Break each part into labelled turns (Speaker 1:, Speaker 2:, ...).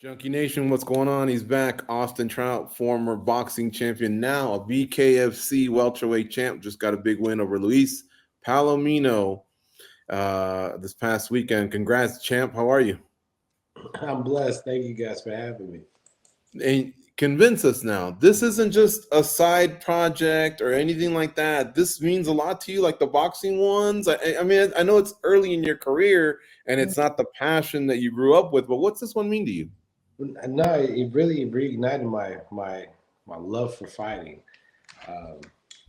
Speaker 1: Junkie Nation, what's going on? He's back. Austin Trout, former boxing champion, now a BKFC welterweight champ. Just got a big win over Luis Palomino this past weekend. Congrats, champ. How are you?
Speaker 2: I'm blessed. Thank you guys for having me.
Speaker 1: And convince us now. This isn't just a side project or anything like that. This means a lot to you, like the boxing ones. I mean, I know it's early in your career and it's not the passion that you grew up with, but what's this one mean to you?
Speaker 2: No, it really reignited my love for fighting, um,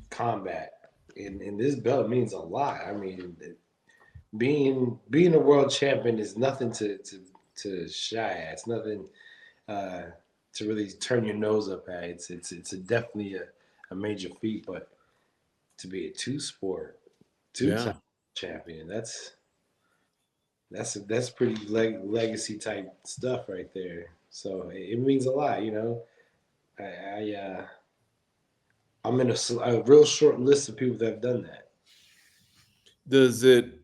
Speaker 2: combat, and this belt means a lot. I mean, being a world champion is nothing to shy at. It's nothing uh, to really turn your nose up at. It's definitely a major feat, but to be a two-time
Speaker 1: Yeah.
Speaker 2: champion, that's pretty legacy type stuff right there. So it means a lot, you know. I'm in a real short list of people that have done that.
Speaker 1: Does it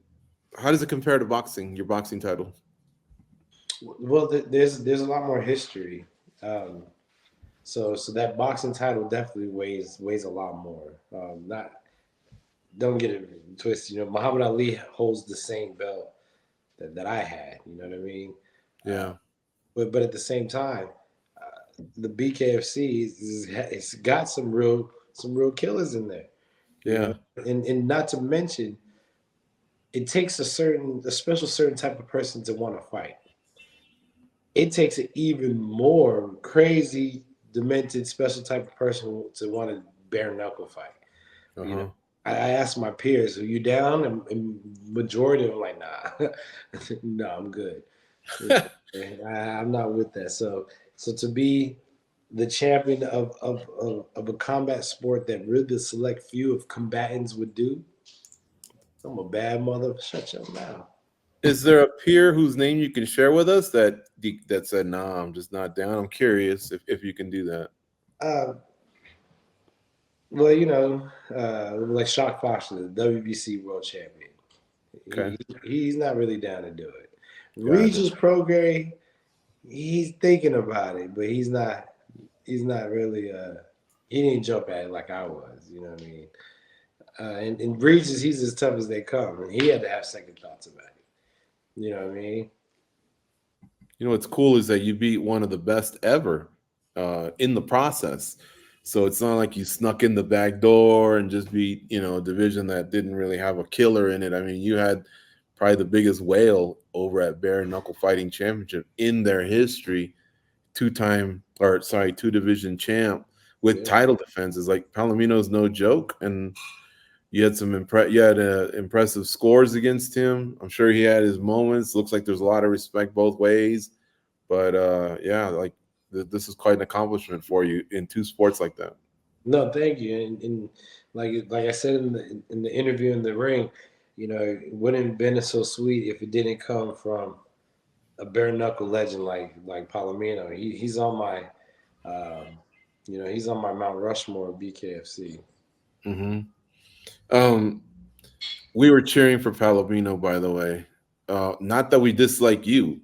Speaker 1: How does it compare to boxing, your boxing title?
Speaker 2: Well, there's a lot more history. Um, so that boxing title definitely weighs a lot more. Not Don't get it twisted. You know, Muhammad Ali holds the same belt that I had. You know what I mean? Uh,
Speaker 1: Yeah.
Speaker 2: but at the same time, the BKFC it's got some real killers in there, you know,
Speaker 1: Yeah.
Speaker 2: and not to mention it takes a special certain type of person to want to fight. It takes an even more crazy, demented, special type of person to want to bare knuckle fight. You know,
Speaker 1: Uh-huh.
Speaker 2: I asked my peers, "Are you down?" And majority of them like, "Nah, no, I'm good." I'm not with that. So to be the champion of a combat sport that really the select few of combatants would do, I'm a bad mother. Shut your mouth.
Speaker 1: Is there a peer whose name you can share with us that said, "Nah, I'm just not down"? I'm curious if you can do that.
Speaker 2: Uh, well, you know, like Shock Foster, the WBC world champion.
Speaker 1: Okay,
Speaker 2: He's not really down to do it.
Speaker 1: got it.
Speaker 2: Regis Prograis, he's thinking about it, but he's not. He's not really. He didn't jump at it like I was. You know what I mean? And Regis, he's as tough as they come, and he had to have second thoughts about it. You know what I mean?
Speaker 1: You know what's cool is that you beat one of the best ever in the process. So it's not like you snuck in the back door and just beat, a division that didn't really have a killer in it. I mean, you had probably the biggest whale over at Bare Knuckle Fighting Championship in their history, two division champ with
Speaker 2: Yeah.
Speaker 1: title defenses. Like Palomino's no joke, and you had impressive scores against him. I'm sure he had his moments. Looks like there's a lot of respect both ways, but yeah, like this is quite an accomplishment for you in two sports like that.
Speaker 2: No, thank you. And like I said in the interview in the ring, you know, it wouldn't have been so sweet if it didn't come from a bare knuckle legend like Palomino. He's on my, um, he's on my Mount Rushmore of BKFC.
Speaker 1: Hmm. Um, we were cheering for Palomino, by the way. Not that we dislike you.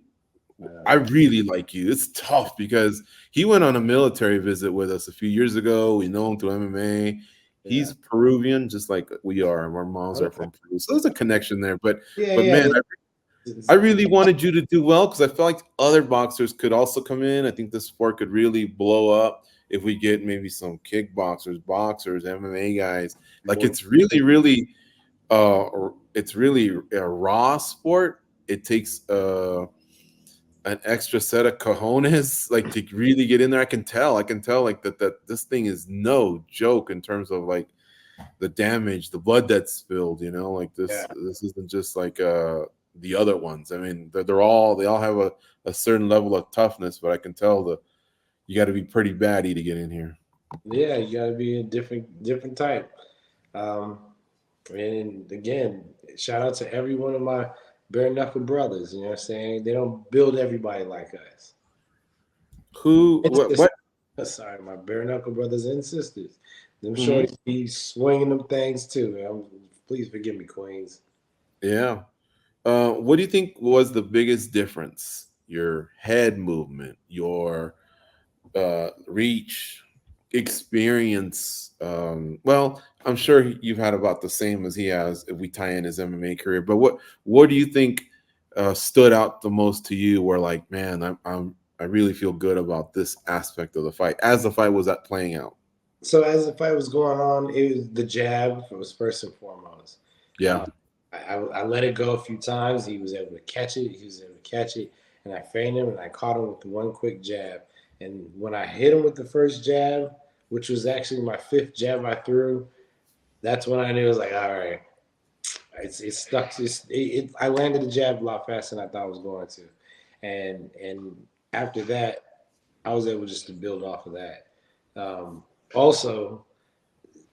Speaker 1: I
Speaker 2: Uh,
Speaker 1: really like you. It's tough because he went on a military visit with us a few years ago. We know him through MMA.
Speaker 2: yeah.
Speaker 1: He's Peruvian, just like we are. Our moms are
Speaker 2: Okay.
Speaker 1: from Peru, so there's a connection there. But
Speaker 2: Yeah,
Speaker 1: but
Speaker 2: yeah.
Speaker 1: man, I really wanted you to do well because I felt like other boxers could also come in. I think this sport could really blow up if we get maybe some kickboxers, boxers, MMA guys. Like
Speaker 2: More.
Speaker 1: it's really a raw sport. It takes an extra set of cojones like to really get in there. I can tell like that this thing is no joke in terms of like the damage, the blood that's spilled, like
Speaker 2: Yeah.
Speaker 1: this isn't just like the other ones. I mean, they all have a certain level of toughness, but I can tell you got to be pretty batty to get in here.
Speaker 2: Yeah, you got to be a different type. Um, and again, shout out to every one of my bare knuckle brothers. You know what I'm saying? They don't build everybody like us.
Speaker 1: Who
Speaker 2: And
Speaker 1: what
Speaker 2: sorry, my bare knuckle brothers and sisters. Them
Speaker 1: mhm.
Speaker 2: shorties be swinging them things too. Please forgive me, Queens.
Speaker 1: Yeah. What do you think was the biggest difference your head movement, your reach, experience. Well, I'm sure you've had about the same as he has if we tie in his MMA career. But what do you think stood out the most to you? Where like, man, I really feel good about this aspect of the fight as the fight was at playing out.
Speaker 2: So as the fight was going on, it was the jab was first and foremost.
Speaker 1: Yeah.
Speaker 2: Uh, I let it go a few times. He was able to catch it. He was able to catch it, and I feinted him and I caught him with one quick jab. And when I hit him with the first jab, which was actually my fifth jab I threw, that's when I knew it was like, all right, it's stuck. I landed the jab a lot faster than I thought I was going to, and after that, I was able just to build off of that. Also,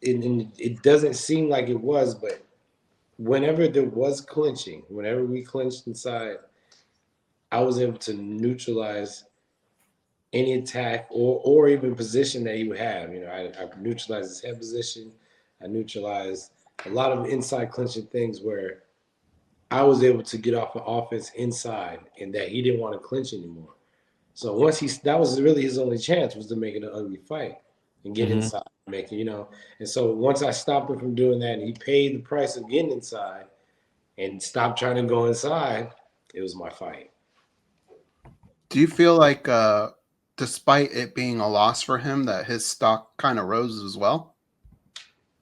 Speaker 2: it doesn't seem like it was, but whenever there was clinching, whenever we clinched inside, I was able to neutralize any attack or even position that he would have. You know, I neutralized his head position. I neutralized a lot of inside clinching things where I was able to get off the offense inside and that he didn't want to clinch anymore. So that was really his only chance was to make it an ugly fight and get
Speaker 1: Mm-hmm.
Speaker 2: inside, make it, And so once I stopped him from doing that and he paid the price of getting inside and stopped trying to go inside, it was my fight.
Speaker 3: Do you feel like, despite it being a loss for him, that his stock kind of rose as well?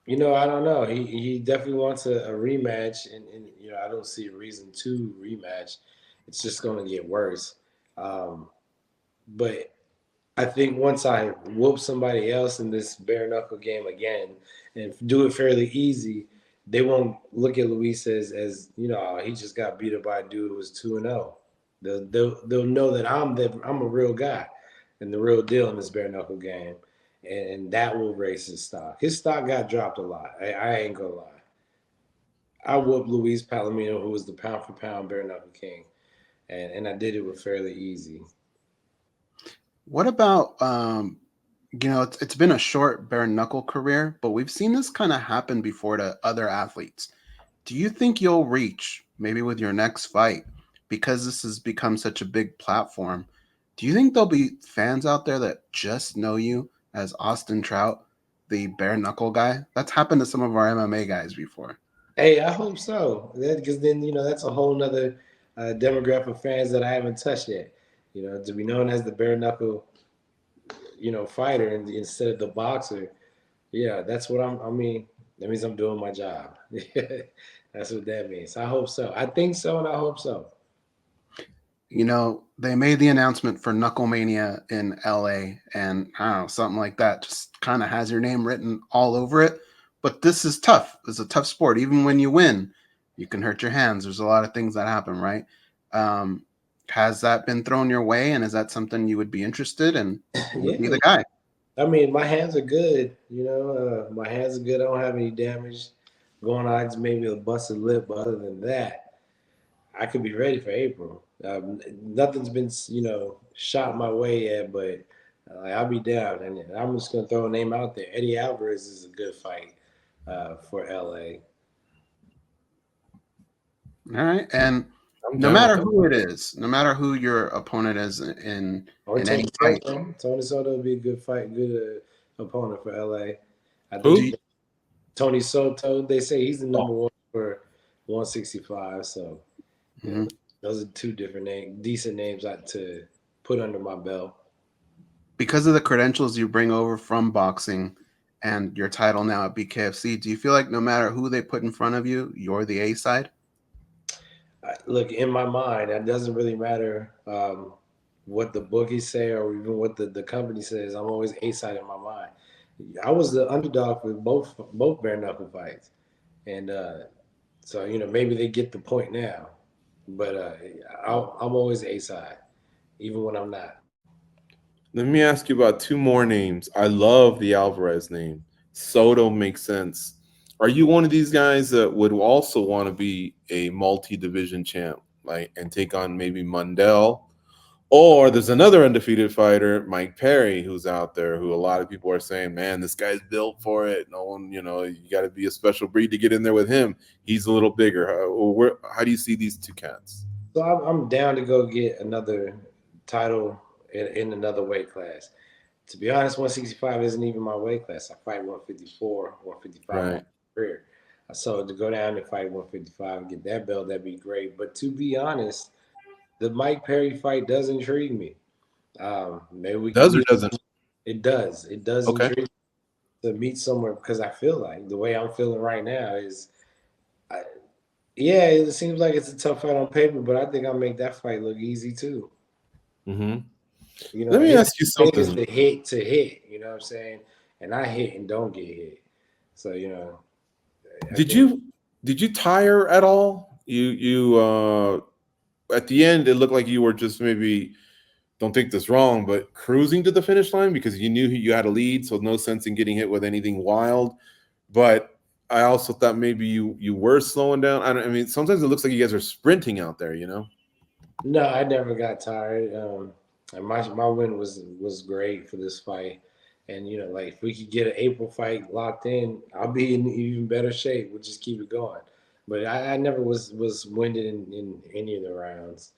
Speaker 2: I don't know. He definitely wants a rematch, and I don't see a reason to rematch. It's just going to get worse. But I think once I whoop somebody else in this bare knuckle game again and do it fairly easy, they won't look at Luis as he just got beat up by a dude who was 2-0. They'll know that I'm a real guy and the real deal in this bare knuckle game, and that will raise his stock. His stock got dropped a lot. I ain't gonna lie. I whooped Luis Palomino, who was the pound for pound bare knuckle king, and I did it with fairly easy.
Speaker 3: What about, it's been a short bare knuckle career, but we've seen this kind of happen before to other athletes. Do you think you'll reach, maybe with your next fight, because this has become such a big platform? Do you think there'll be fans out there that just know you as Austin Trout, the bare knuckle guy? That's happened to some of our MMA guys before.
Speaker 2: Hey, I hope so. Because then that's a whole nother demographic of fans that I haven't touched yet. To be known as the bare knuckle, fighter instead of the boxer. Yeah, that's what I mean, that means I'm doing my job. That's what that means. I hope so. I think so, and I hope so.
Speaker 3: They made the announcement for Knuckle Mania in LA, and I don't know, something like that just kind of has your name written all over it. But this is tough. It's a tough sport. Even when you win, you can hurt your hands. There's a lot of things that happen, right? Has that been thrown your way, and is that something you would be interested in? Who would be the guy?
Speaker 2: I mean, my hands are good. My hands are good. I don't have any damage going on. Just maybe a busted lip, but other than that, I could be ready for April. Nothing's been, shot my way yet, but I'll be down. And I'm just gonna throw a name out there. Eddie Alvarez is a good fight for LA.
Speaker 3: All right, and no matter who it is, no matter who your opponent is in any fight,
Speaker 2: Tony Soto would be a good fight, good opponent for LA. I
Speaker 1: Who?
Speaker 2: think Tony Soto. They say he's the number one for 165. So those are two different names, decent names to put under my belt.
Speaker 3: Because of the credentials you bring over from boxing and your title now at BKFC, do you feel like no matter who they put in front of you, you're the A side?
Speaker 2: Look, in my mind, it doesn't really matter what the bookies say or even what the company says. I'm always A side in my mind. I was the underdog for both bare knuckle fights, and so maybe they get the point now, but I'm always A side, even when I'm not.
Speaker 1: Let me ask you about two more names. I love the Alvarez name. Soto makes sense. Are you one of these guys that would also want to be a multi-division champ, like, and take on maybe Mundell? Or there's another undefeated fighter, Mike Perry, who's out there, who a lot of people are saying, man, this guy's built for it. No one, you got to be a special breed to get in there with him. He's a little bigger. How do you see these two cats?
Speaker 2: So I'm down to go get another title in another weight class. To be honest, 165 isn't even my weight class. I fight 154, 155 in my
Speaker 1: Right.
Speaker 2: career. So to go down and fight 155 and get that belt, that'd be great. But to be honest, the Mike Perry fight does intrigue me. Maybe we can
Speaker 1: Does or
Speaker 2: meet.
Speaker 1: doesn't?
Speaker 2: It does. It does
Speaker 1: Okay.
Speaker 2: intrigue me to meet somewhere because I feel like the way I'm feeling right now is, I, yeah, it seems like it's a tough fight on paper, but I think I'll make that fight look easy too.
Speaker 1: Hmm.
Speaker 2: You know,
Speaker 1: Let me
Speaker 2: his
Speaker 1: ask you
Speaker 2: thing is
Speaker 1: something.
Speaker 2: the hit to hit. You know what I'm saying? And I hit and don't get hit. So I
Speaker 1: Did
Speaker 2: think
Speaker 1: you did you tire at all? You at the end it looked like you were just maybe, don't take this wrong, but cruising to the finish line because you knew you had a lead, so no sense in getting hit with anything wild. But I also thought maybe you were slowing down. I mean, sometimes it looks like you guys are sprinting out there.
Speaker 2: no, I never got tired. And my win was great for this fight. And like if we could get an April fight locked in, I'll be in even better shape. We'll just keep it going. But I never was winded in any of the rounds.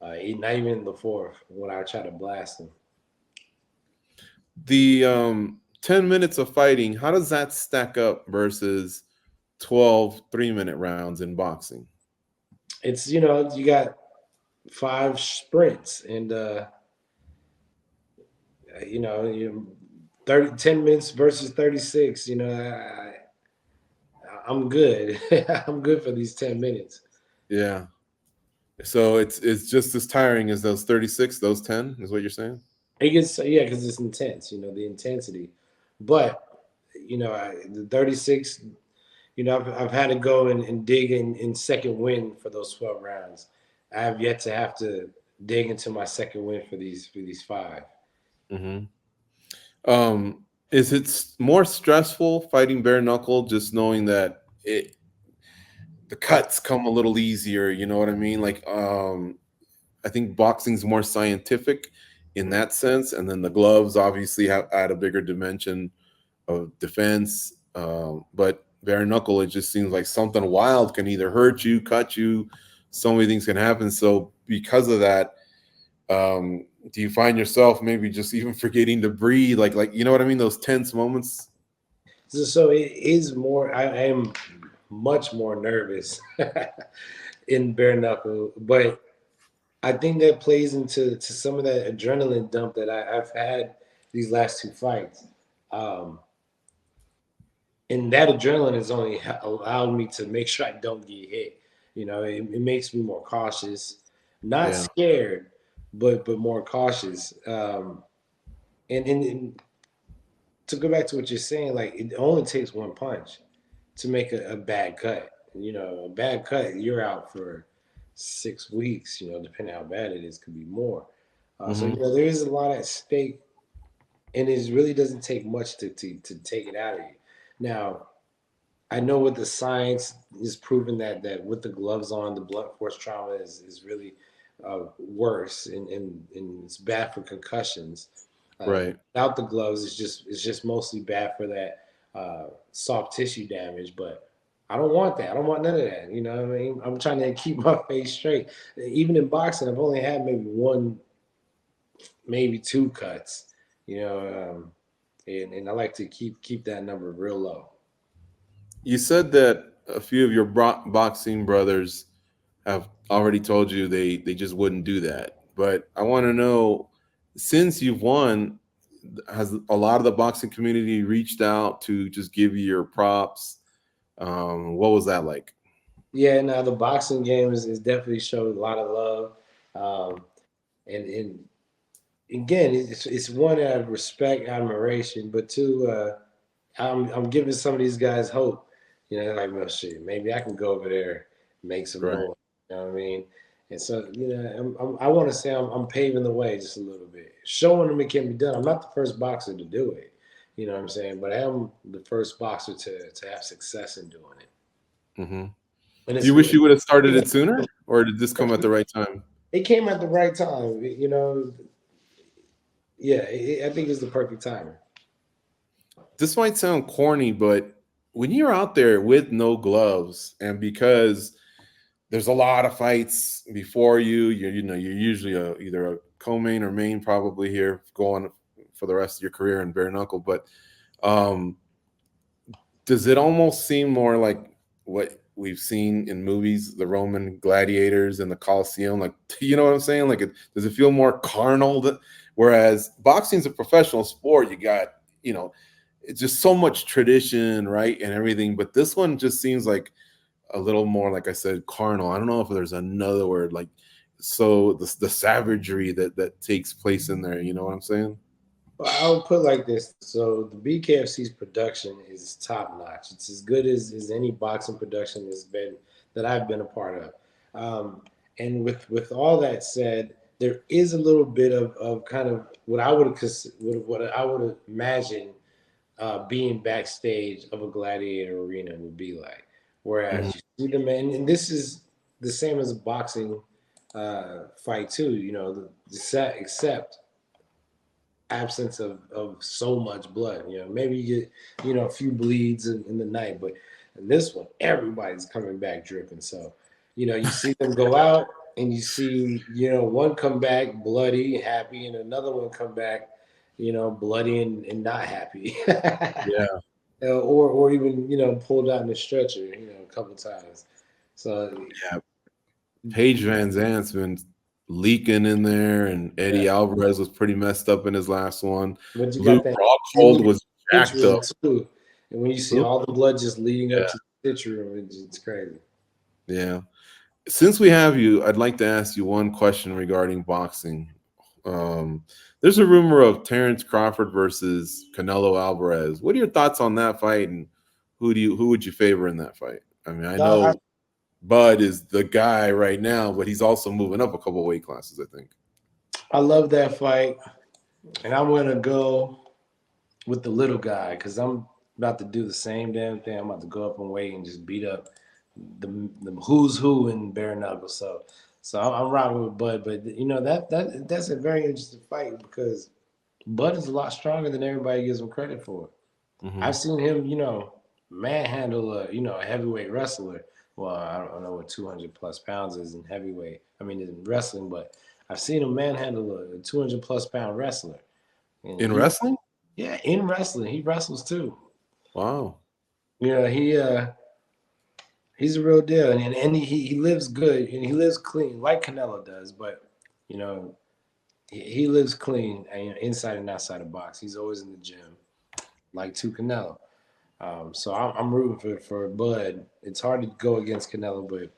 Speaker 2: Not even in the fourth when I tried to blast him.
Speaker 1: The 10 minutes of fighting, how does that stack up versus 12 3-minute rounds in boxing?
Speaker 2: It's you got 5 sprints and you 10 minutes versus 36. I'm good. I'm good for these 10 minutes.
Speaker 1: Yeah. So it's just as tiring as those 36, those 10 is what you're saying?
Speaker 2: It gets yeah, because it's intense. The intensity, but the 36. I've had to go and dig in second wind for those 12 rounds. I have yet to have to dig into my second win for these 5.
Speaker 1: Hmm. Is it more stressful fighting bare knuckle, just knowing that the cuts come a little easier? You know what I mean? Like, I think boxing's more scientific in that sense, and then the gloves obviously have add a bigger dimension of defense. But bare knuckle, it just seems like something wild can either hurt you, cut you. So many things can happen. So because of that, do you find yourself maybe just even forgetting to breathe, like you know what I mean, those tense moments?
Speaker 2: So it is more. I am much more nervous in bare knuckle, but I think that plays into some of that adrenaline dump that I've had these last 2 fights. Um, and that adrenaline has only allowed me to make sure I don't get hit. It makes me more cautious, not
Speaker 1: Yeah.
Speaker 2: scared, but more cautious. And to go back to what you're saying, like it only takes one punch to make a bad cut. A bad cut, you're out for 6 weeks. Depending how bad it is, could be more. So
Speaker 1: Hmm.
Speaker 2: there is a lot at stake, and it really doesn't take much to take it out of you. Now, I know what the science is proving that with the gloves on, the blunt force trauma is really worse, and it's bad for concussions.
Speaker 1: Right.
Speaker 2: Without the gloves, it's just mostly bad for that soft tissue damage. But I don't want that. I don't want none of that. You know what I mean? I'm trying to keep my face straight. Even in boxing, I've only had maybe one, maybe 2 cuts. And I like to keep that number real low.
Speaker 1: You said that a few of your boxing brothers have already told you they just wouldn't do that. But I want to know, since you've won, has a lot of the boxing community reached out to just give you your props? What was that like?
Speaker 2: Yeah, now the boxing game is definitely showed a lot of love. Um, and again, it's one out of respect, admiration, but two, I'm giving some of these guys hope. Like, well, shit, maybe I can go over there, and make some
Speaker 1: Right.
Speaker 2: noise. You know what I mean? And so, I want to say I'm paving the way just a little bit, showing them it can be done. I'm not the first boxer to do it. You know what I'm saying? But I am the first boxer to have success in doing it.
Speaker 1: Hmm.
Speaker 2: And
Speaker 1: Do you wish you would have started it sooner,
Speaker 2: it's
Speaker 1: or did this come at the right time?
Speaker 2: it came at the right time. Yeah, I think it's the perfect timing.
Speaker 1: This might sound corny, but when you're out there with no gloves, and because there's a lot of fights before you. You're usually either a co-main or main probably here going for the rest of your career in bare knuckle. But does it almost seem more like what we've seen in movies, the Roman gladiators and the Colosseum? Like, you know what I'm saying? Like, does it feel more carnal? Whereas boxing's a professional sport, you got, it's just so much tradition, right, and everything. But this one just seems like a little more, like I said, carnal. I don't know if there's another word, like, so the savagery that takes place in there. You know what I'm saying?
Speaker 2: Well, I would put it like this. So the BKFC's production is top notch. It's as good as any boxing production that I've been a part of. And with all that said, there is a little bit of kind of what I would imagine being backstage of a gladiator arena would be like. Whereas you see them, and this is the same as a boxing fight too. Except absence of so much blood. Maybe you get a few bleeds in the night, but in this one, everybody's coming back dripping. So you see them go out, and you see one come back bloody, happy, and another one come back bloody and not happy.
Speaker 1: Yeah.
Speaker 2: Or even pulled out in the stretcher a couple times. So
Speaker 1: yeah, Paige Van Zant's been leaking in there, and Eddie Alvarez was pretty messed up in his last one.
Speaker 2: but you
Speaker 1: Luke
Speaker 2: got that
Speaker 1: Rockhold was jacked up
Speaker 2: too. And when you see all the blood just leading up to the stitch room, it's crazy.
Speaker 1: Yeah. Since we have you, I'd like to ask you one question regarding boxing. There's a rumor of Terrence Crawford versus Canelo Alvarez. What are your thoughts on that fight, and who would you favor in that fight? I mean, I know Bud is the guy right now, but he's also moving up a couple weight classes, I think.
Speaker 2: I love that fight, and I'm gonna go with the little guy because I'm about to do the same damn thing. I'm about to go up and weight and just beat up the who's who in bare knuckle. So I'm rocking with Bud, but that's a very interesting fight because Bud is a lot stronger than everybody gives him credit for.
Speaker 1: Mm-hmm.
Speaker 2: I've seen him, manhandle a heavyweight wrestler. Well, I don't know what 200 plus pounds is in heavyweight. I mean, in wrestling, but I've seen him manhandle a 200 plus pound wrestler. And
Speaker 1: in wrestling?
Speaker 2: Yeah, in wrestling, he wrestles too.
Speaker 1: Wow.
Speaker 2: He's a real deal, and he lives good and he lives clean like Canelo does. But he lives clean inside and outside the box. He's always in the gym, like to Canelo. So I'm rooting for Bud. It's hard to go against Canelo, but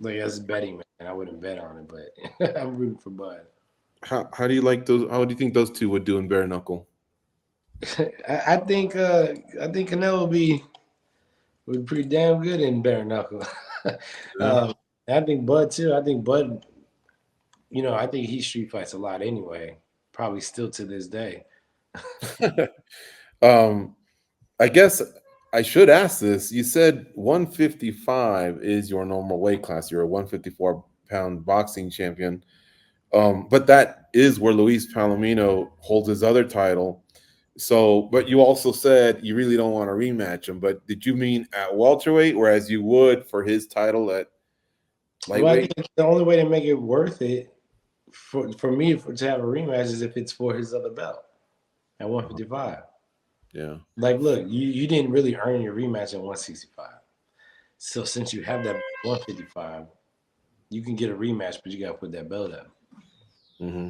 Speaker 2: like that's betting, man. I wouldn't bet on it, but I'm rooting for Bud.
Speaker 1: How do you like those? How do you think those two would do in bare knuckle?
Speaker 2: I think Canelo would be pretty damn good in bare knuckle. I think Bud too. I think Bud, I think he street fights a lot anyway. Probably still to this day.
Speaker 1: I guess I should ask this. You said 155 is your normal weight class. You're a 154-pound boxing champion. But that is where Luis Palomino holds his other title. So, but you also said you really don't want to rematch him. But did you mean at welterweight, whereas you would for his title at lightweight?
Speaker 2: Well, I think the only way to make it worth it for me to have a rematch is if it's for his other belt at 155.
Speaker 1: Yeah.
Speaker 2: Like, look, you didn't really earn your rematch at 165. So since you have that 155, you can get a rematch, but you got to put that belt up.
Speaker 1: Mm-hmm.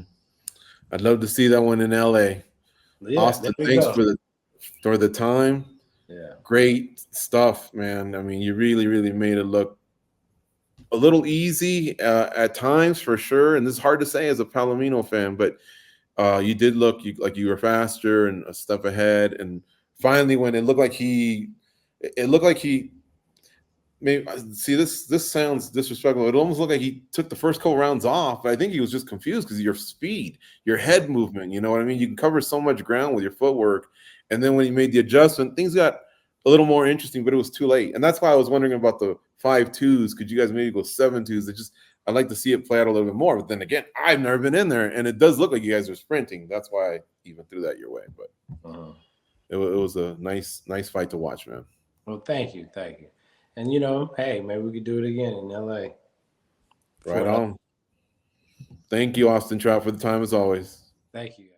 Speaker 1: I'd love to see that one in LA.
Speaker 2: Yeah,
Speaker 1: Austin, thanks for the time.
Speaker 2: Yeah.
Speaker 1: Great stuff, man. I mean, you really, really made it look a little easy at times for sure. And this is hard to say as a Palomino fan, but you did look like you were faster and a step ahead. And finally, when it looked like he maybe see this sounds disrespectful. It almost looked like he took the first couple rounds off. But I think he was just confused because of your speed, your head movement. You know what I mean? You can cover so much ground with your footwork. And then when he made the adjustment, things got a little more interesting, but it was too late. And that's why I was wondering about the 5-2s. Could you guys maybe go 7-2s? I'd like to see it play out a little bit more. But then again, I've never been in there, and it does look like you guys are sprinting. That's why I even threw that your way. But it was a nice fight to watch, man.
Speaker 2: Well, thank you. And you know, hey, maybe we could do it again in LA.
Speaker 1: Right on. Thank you, Austin Trout, for the time as always.
Speaker 2: Thank you.